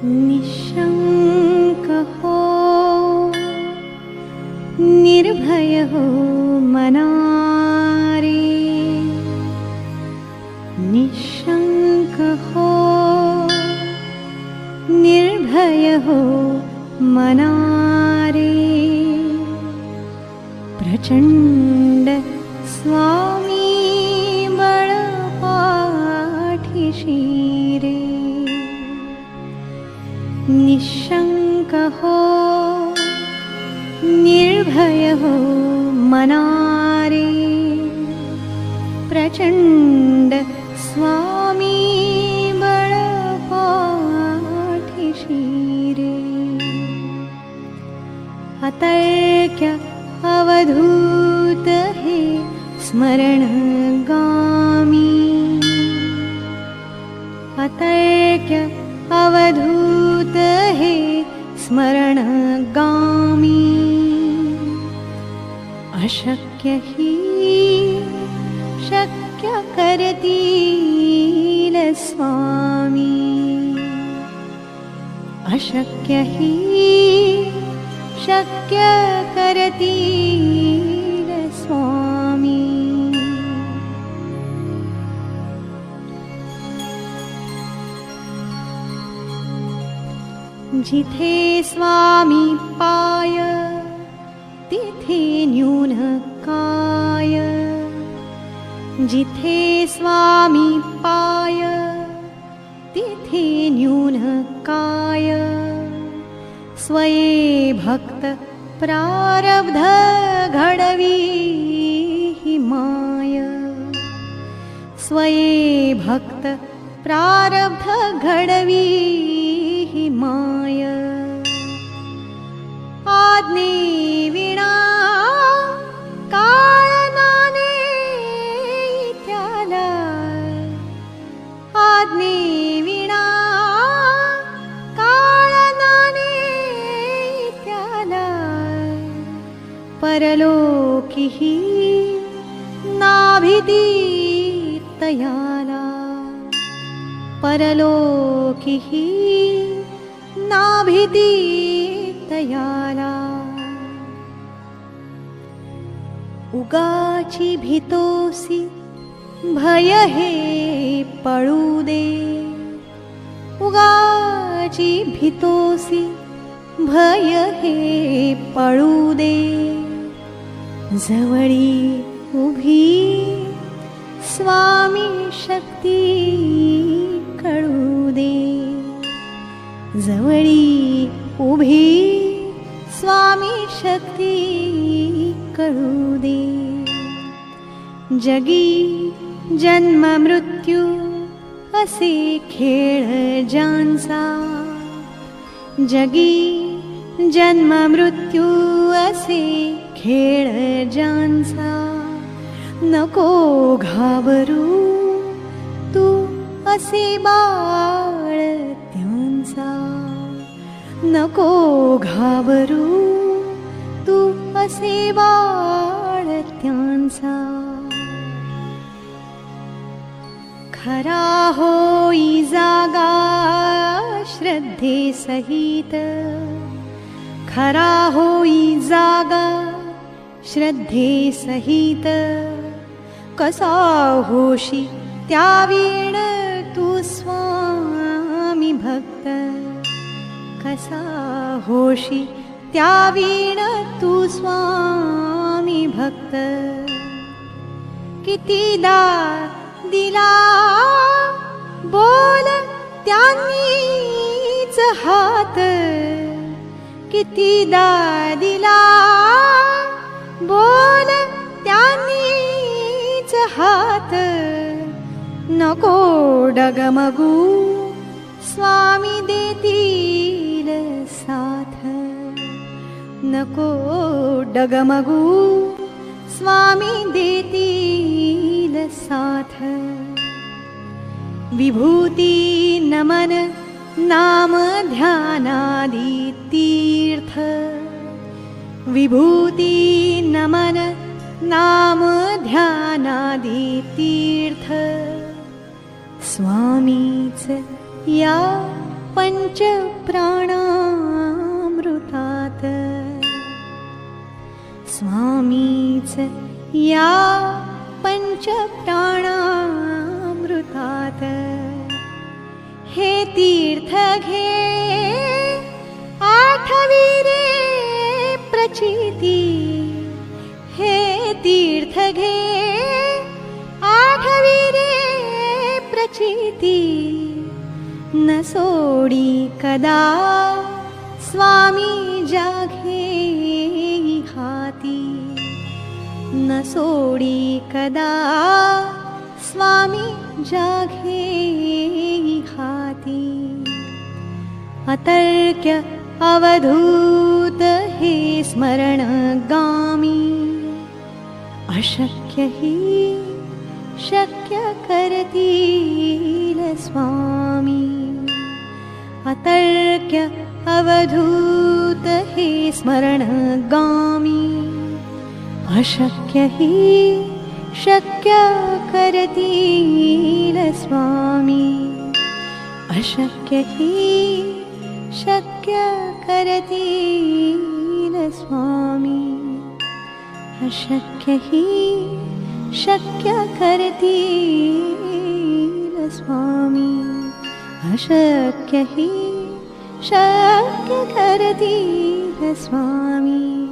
निशंक हो, निर्भय हो मना रे. निशंक हो, निर्भय हो मना रे. प्रचंड स्वामी बळ पाठीशी रे. निशंक हो, निर्भय हो मना रे. प्रचंड स्वामी बळ पाठीशी रे. अतर्क्य अवधूत हे स्मरणगामी. अतर्क्य अवधूत हे स्मरणगामी. अशक्य हि शक्य करतील स्वामी. अशक्य हि शक्य करतील स्वामी. जिथे स्वामी पाय तिथे न्यून काय. जिथे स्वामी पाय तिथे न्यून काय. स्वये भक्त प्रारब्ध घडवी हि माय. स्वये भक्त प्रारब्ध घडवी हि माय. आज्ञे विना काळ नाने त्याला. आज्ञे विना काळ नाने त्याला. परलोकीही नाभिती तयाला. परलोकीही नाभिती तयाला. उगाची भीतोसी भय हे पळू दे. उगाची भीतोसी भय हे पळू दे. जवळी उभी स्वामी शक्ती कळू दे. जवळी उभी स्वामी शक्ती कळू दे. जगी जन्म मृत्यू असे खेळ ज्यांचा. जगी जन्म मृत्यू असे खेळ ज्यांचा. नको घाबरू तू असे बाळ त्यांचा. नको घाबरू तू असे बाळ त्यांचा. खरा होई जागा श्रद्धे सहित. खरा होई जागा श्रद्धे सहित. कसा होशी त्या वीण तू स्वामी भक्त. कसा होशी त्या वीण तू स्वामी भक्त. कितीदा दिला बोल त्यांनीच हात. कितीदा दिला बोल त्यांनीच हात. नको डगमगू स्वामी देतील साथ. नको डगमगू स्वामी देतील साथ. विभूती नमन नाम ध्यानादि तीर्थ. विभूती नमन नाम ध्यानादि तीर्थ. स्वामीच या पंच प्राणामृतात स्वामीच या पंच प्राणामृतात हे तीर्थ घे आठवी रे प्रचिती हे तीर्थ घे आठवी रे प्रचिती न सोडी कदा स्वामी जाघे हाती न सोडी कदा स्वामी जाघे हाती अतर्क्य अवधूत हे स्मरण गामी अशक्य हि शक्य करतील स्वामी अतर्क्य अवधूत हे स्मरण गामी अशक्य हि शक्य करतील स्वामी अशक्य हि शक्य करतील स्वामी अशक्य हि शक्य करतील स्वामी अशक्य हि शक्य करतील स्वामी